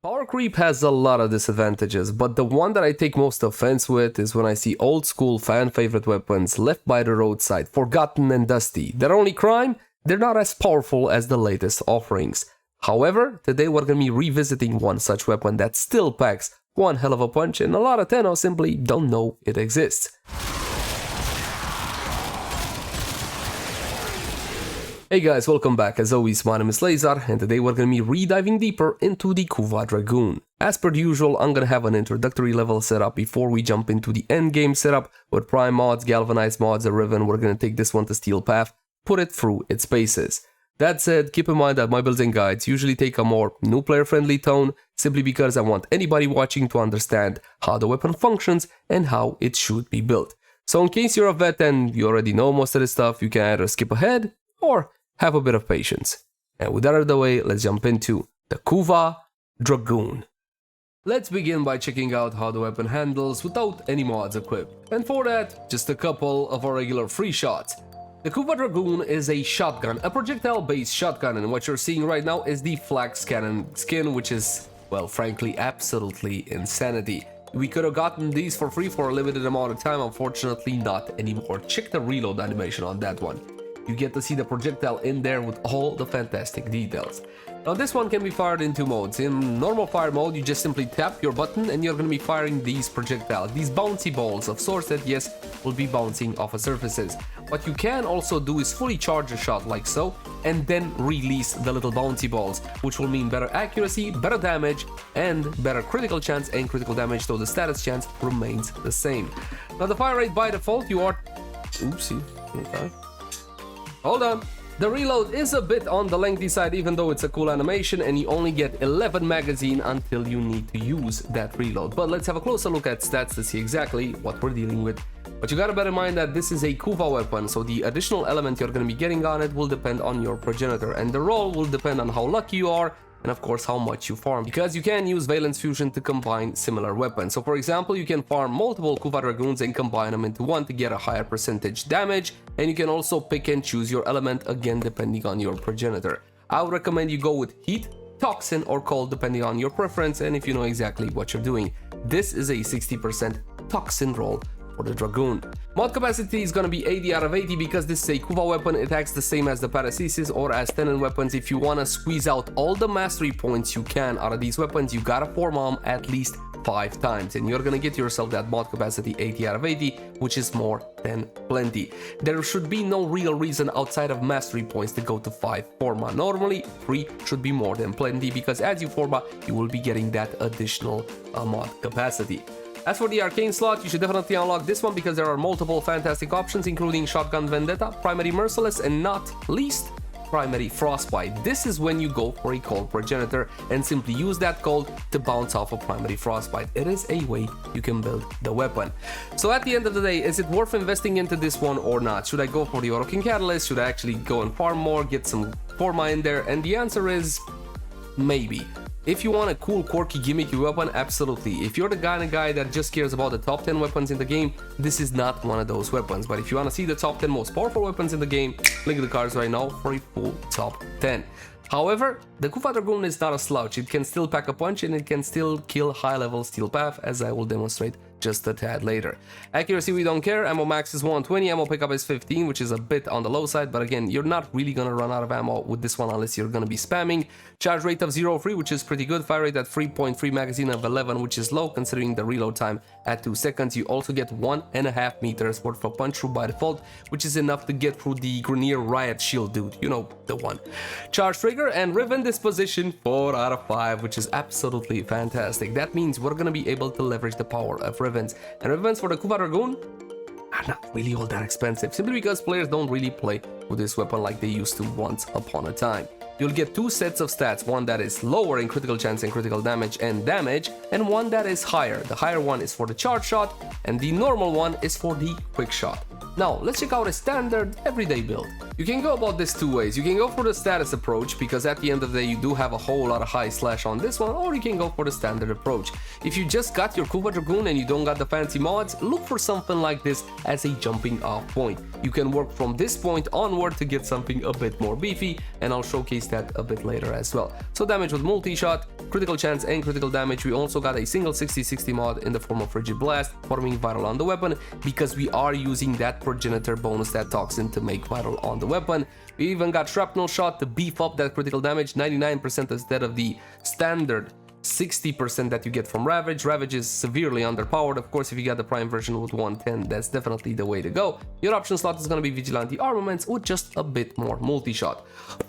Power creep has a lot of disadvantages, but the one that I take most offense with is when I see old school fan favorite weapons left by the roadside, forgotten and dusty. Their only crime? They're not as powerful as the latest offerings. However, today we're gonna be revisiting one such weapon that still packs one hell of a punch and a lot of Tenno simply don't know it exists. Hey guys, welcome back. As always, my name is Leyzar, and today we're gonna be re-diving deeper into the Kuva Drakgoon. As per usual, I'm gonna have an introductory level setup before we jump into the endgame setup with prime mods, galvanized mods, and Riven. We're gonna take this one to steel path, put it through its paces. That said, keep in mind that my builds and guides usually take a more new player friendly tone, simply because I want anybody watching to understand how the weapon functions and how it should be built. So in case you're a vet and you already know most of this stuff, you can either skip ahead or have a bit of patience. And with that out of the way, let's jump into the Kuva Drakgoon. Let's begin by checking out how the weapon handles without any mods equipped. And for that, just a couple of our regular free shots. The Kuva Drakgoon is a shotgun, a projectile-based shotgun, and what you're seeing right now is the flax cannon skin, which is, well, frankly, absolutely insanity. We could have gotten these for free for a limited amount of time, unfortunately not anymore. Check the reload animation on that one. You get to see the projectile in there with all the fantastic details. Now this one can be fired in two modes. In normal fire mode, you just simply tap your button and you're going to be firing these projectiles, these bouncy balls of sorts that, yes, will be bouncing off of surfaces. What you can also do is fully charge a shot like so, and then release the little bouncy balls, which will mean better accuracy, better damage, and better critical chance and critical damage, though the status chance remains the same. Now the fire rate by default, you are... Oopsie, okay. Hold on. The reload is a bit on the lengthy side, even though it's a cool animation, and you only get 11 magazine until you need to use that reload. But let's have a closer look at stats to see exactly what we're dealing with. But you gotta bear in mind that this is a Kuva weapon, so the additional element you're gonna be getting on it will depend on your progenitor, and the roll will depend on how lucky you are, and of course how much you farm, because you can use Valence Fusion to combine similar weapons. So for example, you can farm multiple Kuva Drakgoons and combine them into one to get a higher percentage damage, and you can also pick and choose your element, again depending on your progenitor. I would recommend you go with heat, toxin, or cold depending on your preference and if you know exactly what you're doing. This is a 60% toxin roll for the Drakgoon. Mod capacity is gonna be 80 out of 80 because this is a Kuva weapon. It acts the same as the Paracesis or as Tenon weapons. If you wanna squeeze out all the mastery points you can out of these weapons, you gotta form them at least 5 times, and you're gonna get yourself that mod capacity 80 out of 80, which is more than plenty. There should be no real reason outside of mastery points to go to 5 forma. Normally 3 should be more than plenty, because as you forma, you will be getting that additional mod capacity. As for the arcane slot, you should definitely unlock this one because there are multiple fantastic options, including Shotgun Vendetta, Primary Merciless, and not least, Primary Frostbite. This is when you go for a cold progenitor and simply use that cold to bounce off a Primary Frostbite. It is a way you can build the weapon. So at the end of the day, is it worth investing into this one or not? Should I go for the Orokin Catalyst? Should I actually go and farm more, get some forma in there? And the answer is maybe. If you want a cool, quirky, gimmicky weapon, absolutely. If you're the kind of guy that just cares about the top 10 weapons in the game, this is not one of those weapons. But if you want to see the top 10 most powerful weapons in the game, link in the cards right now for a full top 10. However, the Kuva Drakgoon is not a slouch. It can still pack a punch and it can still kill high-level steel path, as I will demonstrate just a tad later. Accuracy, we don't care. Ammo max is 120, ammo pickup is 15, which is a bit on the low side, but again, you're not really gonna run out of ammo with this one unless you're gonna be spamming. Charge rate of 0.3, which is pretty good. Fire rate at 3.3, magazine of 11, which is low considering the reload time at 2 seconds. You also get 1.5 meters worth of punch through by default, which is enough to get through the Grenier Riot Shield dude, you know, the one. Charge trigger and Riven disposition 4 out of 5, which is absolutely fantastic. That means we're gonna be able to leverage the power of Riven. And Rivens for the Kuva Drakgoon are not really all that expensive, simply because players don't really play with this weapon like they used to once upon a time. You'll get 2 sets of stats, one that is lower in critical chance and critical damage, and one that is higher. The higher one is for the charge shot, and the normal one is for the quick shot. Now, let's check out a standard everyday build. You can go about this two ways. You can go for the status approach, because at the end of the day you do have a whole lot of high slash on this one, or you can go for the standard approach. If you just got your Kuva Drakgoon and you don't got the fancy mods, look for something like this as a jumping off point. You can work from this point onward to get something a bit more beefy, and I'll showcase that a bit later as well. So damage with multi-shot, critical chance and critical damage. We also got a single 60-60 mod in the form of Frigid Blast, forming vital on the weapon, because we are using that progenitor bonus, that toxin, to make vital on the weapon. We even got shrapnel shot to beef up that critical damage, 99% instead of the standard 60% that you get from Ravage. Ravage is severely underpowered. Of course, if you got the prime version with 110, that's definitely the way to go. Your option slot is going to be Vigilante Armaments with just a bit more multi-shot.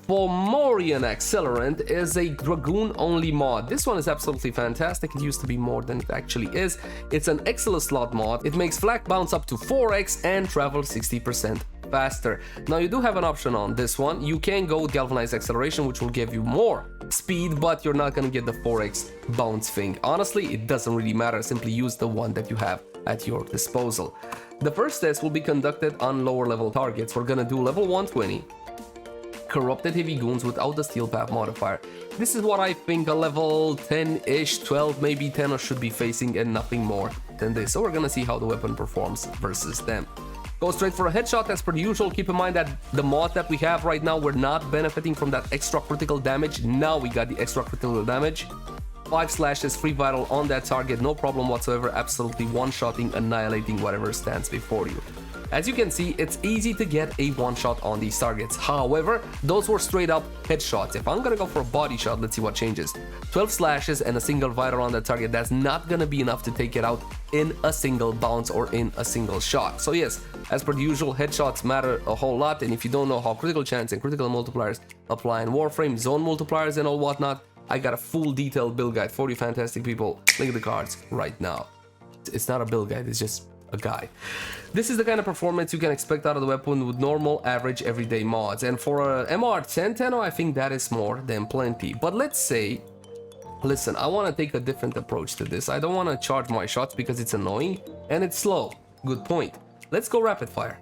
Fomorian Accelerant is a Dragoon only mod. This one is absolutely fantastic. It used to be more than it actually is. It's an excellent slot mod. It makes flak bounce up to 4x and travel 60% faster. Now you do have an option on this one. You can go with Galvanized Acceleration, which will give you more speed, but you're not gonna get the 4x bounce thing. Honestly, it doesn't really matter. Simply use the one that you have at your disposal. The first test will be conducted on lower level targets. We're gonna do level 120 corrupted heavy goons without the steel path modifier. This is what I think a level 10-ish, 12, maybe 10 should be facing, and nothing more than this. So we're gonna see how the weapon performs versus them. Go straight for a headshot as per usual. Keep in mind that the mod that we have right now, we're not benefiting from that extra critical damage. Now we got the extra critical damage. 5 slashes, free vital on that target, no problem whatsoever. Absolutely one-shotting, annihilating whatever stands before you. As you can see, it's easy to get a one-shot on these targets. However, those were straight up headshots. If I'm gonna go for a body shot, let's see what changes. 12 slashes and a single vital on that target, that's not gonna be enough to take it out in a single bounce or in a single shot. So yes, as per the usual, headshots matter a whole lot, and if you don't know how critical chance and critical multipliers apply in Warframe, zone multipliers and all whatnot, I got a full detailed build guide for you fantastic people. Link in the cards right now. It's not a build guide, it's just a guide. This is the kind of performance you can expect out of the weapon with normal, average, everyday mods. And for a MR1010, I think that is more than plenty. But let's say, listen, I want to take a different approach to this. I don't want to charge my shots because it's annoying and it's slow. Good point. Let's go rapid fire.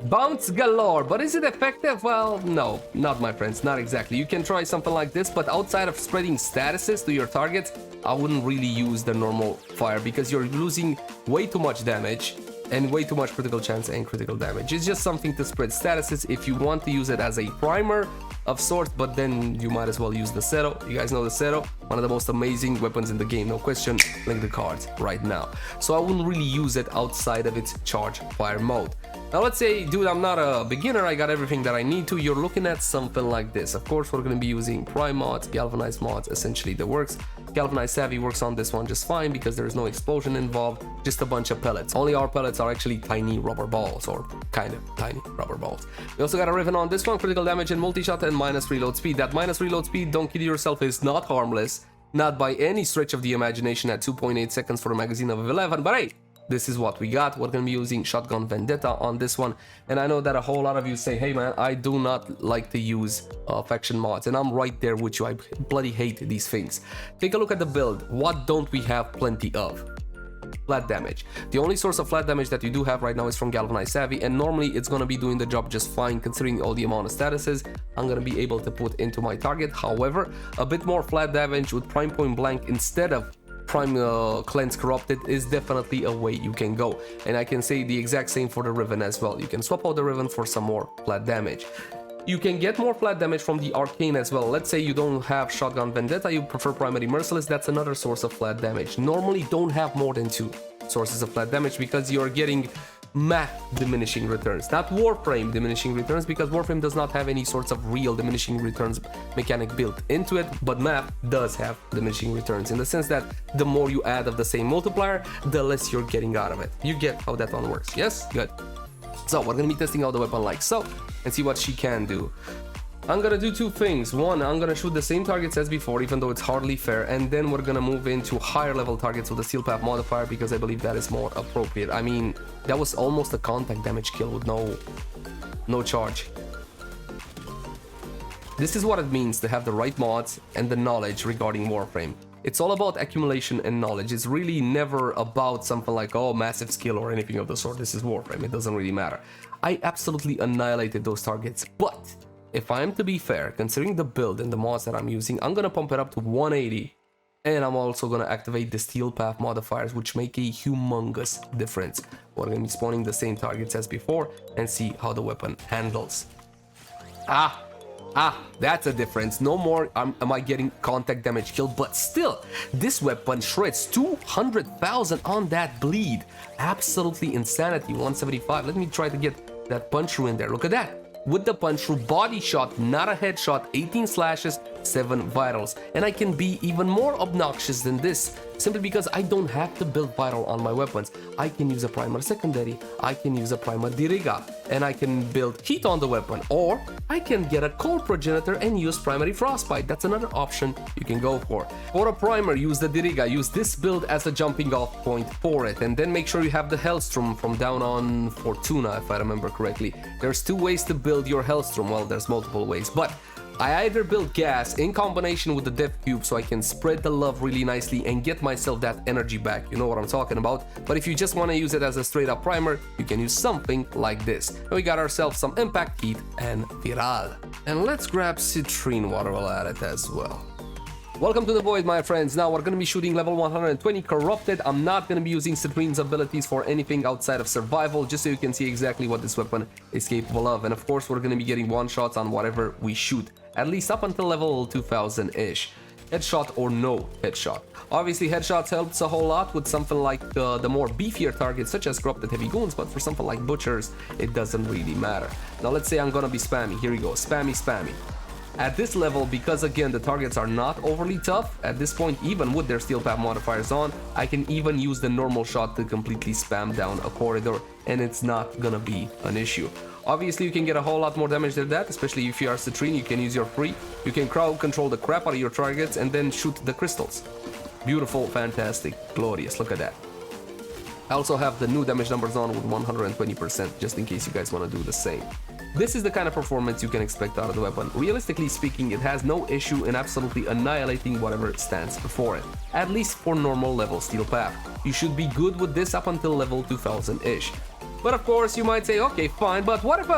Bounce galore, but is it effective? Well, no, not my friends, not exactly. You can try something like this, but outside of spreading statuses to your targets, I wouldn't really use the normal fire because you're losing way too much damage and way too much critical chance and critical damage. It's just something to spread statuses if you want to use it as a primer of sorts, but then you might as well use the Zero. You guys know the Zero, one of the most amazing weapons in the game, no question. Link the cards right now. So I wouldn't really use it outside of its charge fire mode. Now let's say, dude, I'm not a beginner, I got everything that I need to. You're looking at something like this. Of course, we're going to be using prime mods, galvanized mods, essentially the works. Galvanized Savvy works on this one just fine because there's no explosion involved, just a bunch of pellets. Only our pellets are actually tiny rubber balls, or kind of tiny rubber balls. We also got a Riven on this one, critical damage and multi-shot and minus reload speed. That minus reload speed, don't kid yourself, is not harmless, not by any stretch of the imagination at 2.8 seconds for a magazine of 11, but hey, this is what we got. We're gonna be using Shotgun Vendetta on this one, and I know that a whole lot of you say, hey man, I do not like to use faction mods, and I'm right there with you. I bloody hate these things. Take a look at the build. What don't we have plenty of? Flat damage. The only source of flat damage that you do have right now is from Galvanized Savvy, and normally it's gonna be doing the job just fine considering all the amount of statuses I'm gonna be able to put into my target. However, a bit more flat damage with prime point blank instead of prime cleanse corrupted is definitely a way you can go, and I can say the exact same for the Riven as well. You can swap out the Riven for some more flat damage. You can get more flat damage from the arcane as well. Let's say you don't have Shotgun Vendetta, you prefer Primary Merciless, that's another source of flat damage. Normally don't have more than 2 sources of flat damage because you're getting math diminishing returns, not Warframe diminishing returns, because Warframe does not have any sorts of real diminishing returns mechanic built into it, but math does have diminishing returns in the sense that the more you add of the same multiplier, the less you're getting out of it. You get how that one works, yes? Good. So we're gonna be testing out the weapon like so and see what she can do. I'm gonna do 2 things. One, I'm gonna shoot the same targets as before, even though it's hardly fair, and then we're gonna move into higher level targets with the steel path modifier because I believe that is more appropriate. I mean, that was almost a contact damage kill with no charge. This is what it means to have the right mods and the knowledge regarding Warframe. It's all about accumulation and knowledge. It's really never about something like, oh, massive skill or anything of the sort. This is Warframe. It doesn't really matter. I absolutely annihilated those targets. But if I am to be fair, considering the build and the mods that I'm using, I'm going to pump it up to 180. And I'm also going to activate the steel path modifiers, which make a humongous difference. We're going to be spawning the same targets as before and see how the weapon handles. That's a difference. No more am I getting contact damage killed, but still, this weapon shreds 200,000 on that bleed. Absolutely insanity. 175. Let me try to get that punch through in there. Look at that. With the punch through, body shot, not a headshot, 18 slashes, 7 vitals. And I can be even more obnoxious than this, simply because I don't have to build vital on my weapons. I can use a primer secondary, I can use a primer diriga, and I can build heat on the weapon, or I can get a cold progenitor and use primary frostbite. That's another option you can go for. For a primer, use the diriga, use this build as a jumping off point for it, and then make sure you have the Hellstrom from down on Fortuna, if I remember correctly. There's 2 ways to build your Hellstrom. Well, there's multiple ways, but I either build gas in combination with the death cube so I can spread the love really nicely and get myself that energy back, you know what I'm talking about. But if you just want to use it as a straight up primer, you can use something like this. And we got ourselves some impact, heat, and viral. And let's grab citrine water while at it as well. Welcome to the void, my friends. Now we're going to be shooting level 120 corrupted. I'm not going to be using citrine's abilities for anything outside of survival, just so you can see exactly what this weapon is capable of. And of course, we're going to be getting one shots on whatever we shoot, at least up until level 2000-ish. Headshot or no headshot. Obviously, headshots helps a whole lot with something like the more beefier targets, such as corrupted heavy goons, but for something like butchers, it doesn't really matter. Now let's say I'm going to be spammy. Here we go. Spammy. At this level, because again the targets are not overly tough, at this point even with their steel path modifiers on, I can even use the normal shot to completely spam down a corridor and it's not gonna be an issue. Obviously you can get a whole lot more damage than that, especially if you are citrine. You can use your free, you can crowd control the crap out of your targets and then shoot the crystals. Beautiful, fantastic, glorious, look at that. I also have the new damage numbers on with 120%, just in case you guys want to do the same. This is the kind of performance you can expect out of the weapon. Realistically speaking, it has no issue in absolutely annihilating whatever stands before it, at least for normal level steel path. You should be good with this up until level 2000-ish. But of course, you might say, okay, fine, but what if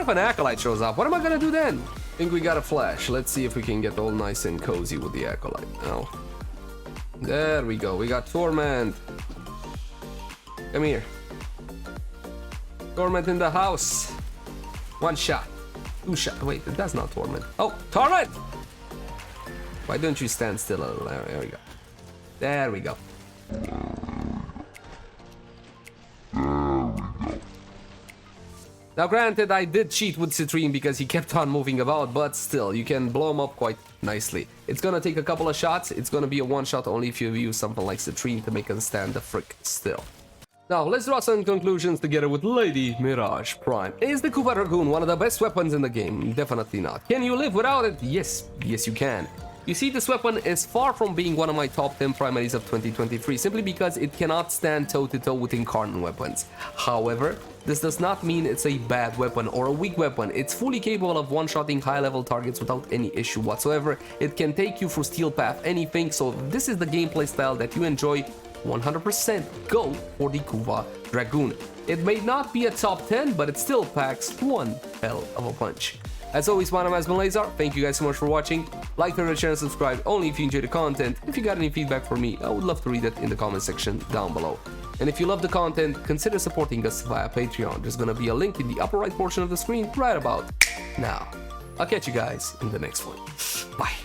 an acolyte shows up? What am I gonna do then? I think we got a flash. Let's see if we can get all nice and cozy with the acolyte now. There we go. We got Torment. Come here. Torment in the house. 1 shot. 2 shot. Wait, that's not Torment. Oh, Torment! Why don't you stand still a little? There we go. There we go. Now granted, I did cheat with Citrine because he kept on moving about, but still, you can blow him up quite nicely. It's gonna take a couple of shots. It's gonna be a 1 shot only if you use something like Citrine to make him stand the frick still. Now, let's draw some conclusions together with Lady Mirage Prime. Is the Kuva Drakgoon one of the best weapons in the game? Definitely not. Can you live without it? Yes you can. You see, this weapon is far from being one of my top 10 primaries of 2023, simply because it cannot stand toe-to-toe with incarnate weapons. However, this does not mean it's a bad weapon or a weak weapon. It's fully capable of one-shotting high-level targets without any issue whatsoever. It can take you through steel path, anything, so if this is the gameplay style that you enjoy, 100% go for the Kuva Drakgoon. It may not be a top 10, but it still packs one hell of a punch. As always, my name has been Leyzar. Thank you guys so much for watching. Like, favorite, share, and subscribe only if you enjoy the content. If you got any feedback for me, I would love to read it in the comment section down below. And if you love the content, consider supporting us via Patreon. There's gonna be a link in the upper right portion of the screen right about now. I'll catch you guys in the next one. Bye.